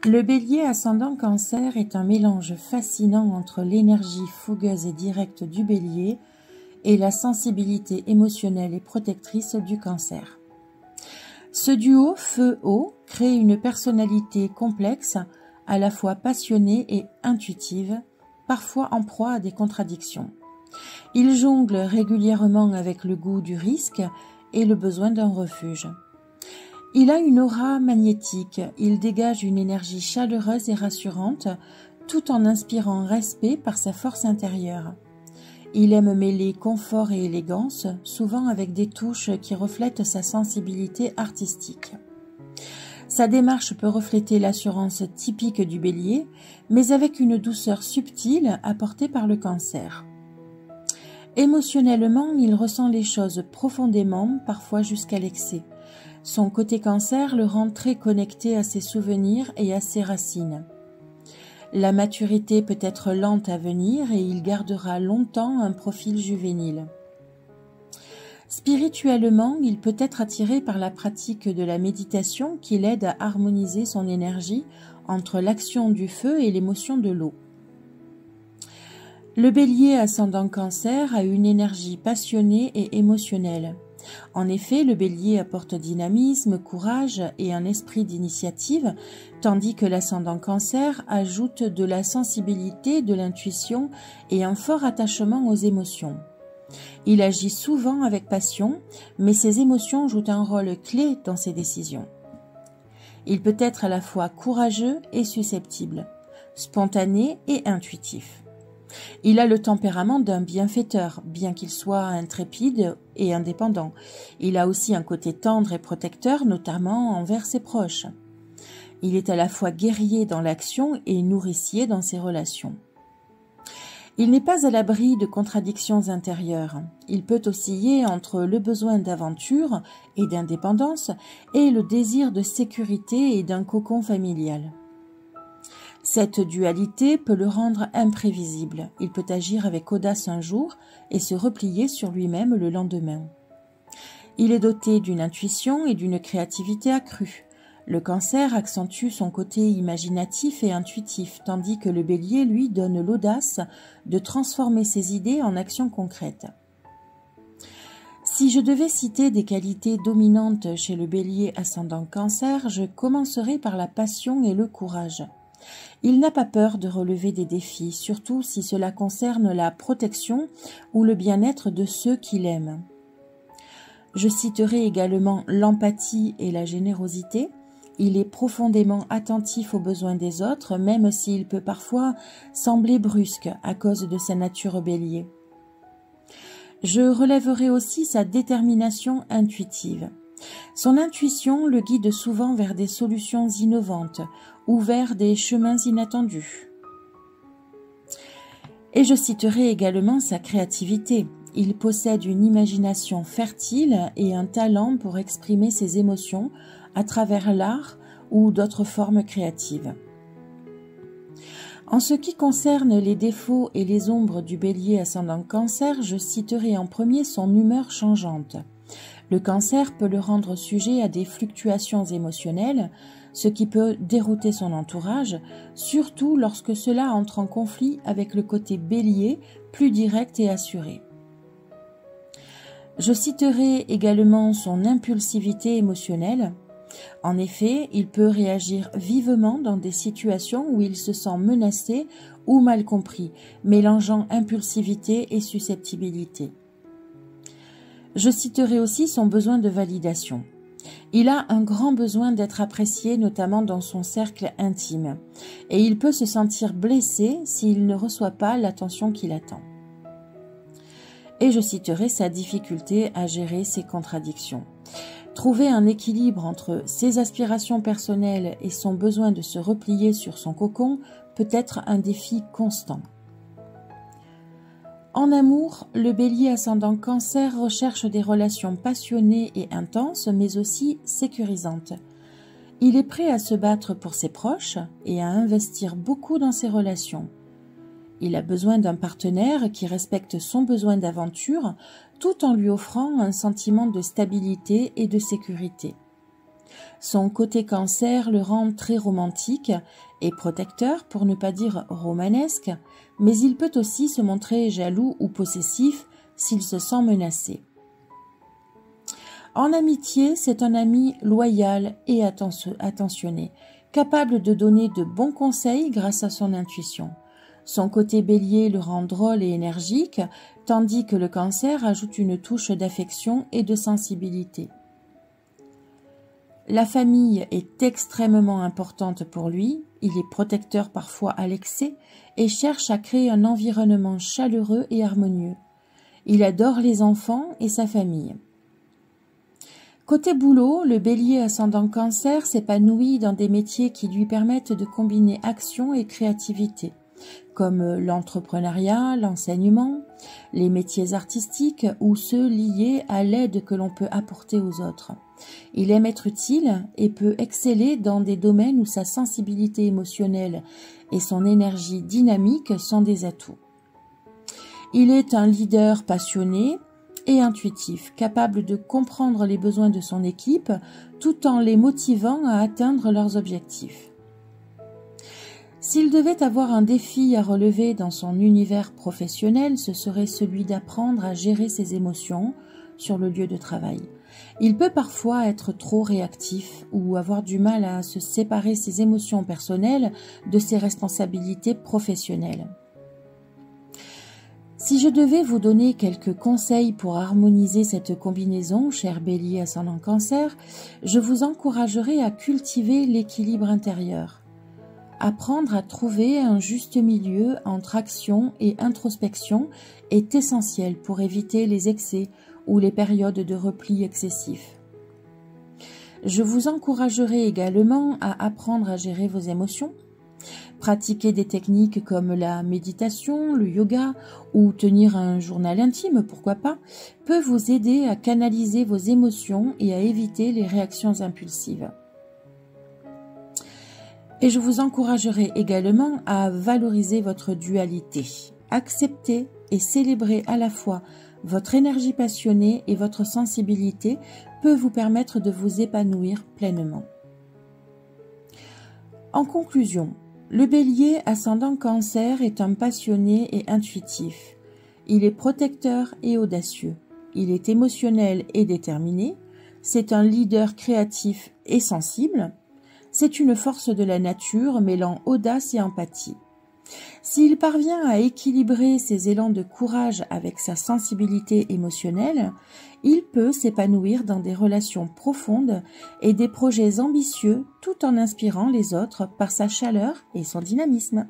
Le bélier ascendant cancer est un mélange fascinant entre l'énergie fougueuse et directe du bélier et la sensibilité émotionnelle et protectrice du cancer. Ce duo feu-eau crée une personnalité complexe, à la fois passionnée et intuitive, parfois en proie à des contradictions. Il jongle régulièrement avec le goût du risque et le besoin d'un refuge. Il a une aura magnétique, il dégage une énergie chaleureuse et rassurante, tout en inspirant respect par sa force intérieure. Il aime mêler confort et élégance, souvent avec des touches qui reflètent sa sensibilité artistique. Sa démarche peut refléter l'assurance typique du bélier, mais avec une douceur subtile apportée par le cancer. Émotionnellement, il ressent les choses profondément, parfois jusqu'à l'excès. Son côté cancer le rend très connecté à ses souvenirs et à ses racines. La maturité peut être lente à venir et il gardera longtemps un profil juvénile. Spirituellement, il peut être attiré par la pratique de la méditation qui l'aide à harmoniser son énergie entre l'action du feu et l'émotion de l'eau. Le bélier ascendant cancer a une énergie passionnée et émotionnelle. En effet, le bélier apporte dynamisme, courage et un esprit d'initiative, tandis que l'ascendant cancer ajoute de la sensibilité, de l'intuition et un fort attachement aux émotions. Il agit souvent avec passion, mais ses émotions jouent un rôle clé dans ses décisions. Il peut être à la fois courageux et susceptible, spontané et intuitif. Il a le tempérament d'un bienfaiteur, bien qu'il soit intrépide et indépendant. Il a aussi un côté tendre et protecteur, notamment envers ses proches. Il est à la fois guerrier dans l'action et nourricier dans ses relations. Il n'est pas à l'abri de contradictions intérieures. Il peut osciller entre le besoin d'aventure et d'indépendance et le désir de sécurité et d'un cocon familial. Cette dualité peut le rendre imprévisible. Il peut agir avec audace un jour et se replier sur lui-même le lendemain. Il est doté d'une intuition et d'une créativité accrue. Le cancer accentue son côté imaginatif et intuitif, tandis que le bélier, lui, donne l'audace de transformer ses idées en actions concrètes. Si je devais citer des qualités dominantes chez le bélier ascendant cancer, je commencerai par la passion et le courage. Il n'a pas peur de relever des défis, surtout si cela concerne la protection ou le bien-être de ceux qu'il aime. Je citerai également l'empathie et la générosité. Il est profondément attentif aux besoins des autres, même s'il peut parfois sembler brusque à cause de sa nature bélier. Je relèverai aussi sa détermination intuitive. Son intuition le guide souvent vers des solutions innovantes ou vers des chemins inattendus. Et je citerai également sa créativité. Il possède une imagination fertile et un talent pour exprimer ses émotions à travers l'art ou d'autres formes créatives. En ce qui concerne les défauts et les ombres du bélier ascendant cancer, je citerai en premier son humeur changeante. Le cancer peut le rendre sujet à des fluctuations émotionnelles, ce qui peut dérouter son entourage, surtout lorsque cela entre en conflit avec le côté bélier, plus direct et assuré. Je citerai également son impulsivité émotionnelle. En effet, il peut réagir vivement dans des situations où il se sent menacé ou mal compris, mélangeant impulsivité et susceptibilité. Je citerai aussi son besoin de validation. Il a un grand besoin d'être apprécié, notamment dans son cercle intime, et il peut se sentir blessé s'il ne reçoit pas l'attention qu'il attend. Et je citerai sa difficulté à gérer ses contradictions. Trouver un équilibre entre ses aspirations personnelles et son besoin de se replier sur son cocon peut être un défi constant. En amour, le bélier ascendant cancer recherche des relations passionnées et intenses, mais aussi sécurisantes. Il est prêt à se battre pour ses proches et à investir beaucoup dans ses relations. Il a besoin d'un partenaire qui respecte son besoin d'aventure tout en lui offrant un sentiment de stabilité et de sécurité. Son côté cancer le rend très romantique et protecteur, pour ne pas dire romanesque, mais il peut aussi se montrer jaloux ou possessif s'il se sent menacé. En amitié, c'est un ami loyal et attentionné, capable de donner de bons conseils grâce à son intuition. Son côté bélier le rend drôle et énergique, tandis que le cancer ajoute une touche d'affection et de sensibilité. La famille est extrêmement importante pour lui, il est protecteur parfois à l'excès et cherche à créer un environnement chaleureux et harmonieux. Il adore les enfants et sa famille. Côté boulot, le bélier ascendant cancer s'épanouit dans des métiers qui lui permettent de combiner action et créativité, comme l'entrepreneuriat, l'enseignement, les métiers artistiques ou ceux liés à l'aide que l'on peut apporter aux autres. Il aime être utile et peut exceller dans des domaines où sa sensibilité émotionnelle et son énergie dynamique sont des atouts. Il est un leader passionné et intuitif, capable de comprendre les besoins de son équipe tout en les motivant à atteindre leurs objectifs. S'il devait avoir un défi à relever dans son univers professionnel, ce serait celui d'apprendre à gérer ses émotions sur le lieu de travail. Il peut parfois être trop réactif ou avoir du mal à se séparer ses émotions personnelles de ses responsabilités professionnelles. Si je devais vous donner quelques conseils pour harmoniser cette combinaison, cher Bélier ascendant Cancer, je vous encouragerais à cultiver l'équilibre intérieur. Apprendre à trouver un juste milieu entre action et introspection est essentiel pour éviter les excès ou les périodes de repli excessif. Je vous encouragerai également à apprendre à gérer vos émotions. Pratiquer des techniques comme la méditation, le yoga ou tenir un journal intime, pourquoi pas, peut vous aider à canaliser vos émotions et à éviter les réactions impulsives. Et je vous encouragerai également à valoriser votre dualité. Accepter et célébrer à la fois votre énergie passionnée et votre sensibilité peut vous permettre de vous épanouir pleinement. En conclusion, le Bélier ascendant Cancer est un passionné et intuitif. Il est protecteur et audacieux. Il est émotionnel et déterminé. C'est un leader créatif et sensible. C'est une force de la nature mêlant audace et empathie. S'il parvient à équilibrer ses élans de courage avec sa sensibilité émotionnelle, il peut s'épanouir dans des relations profondes et des projets ambitieux tout en inspirant les autres par sa chaleur et son dynamisme.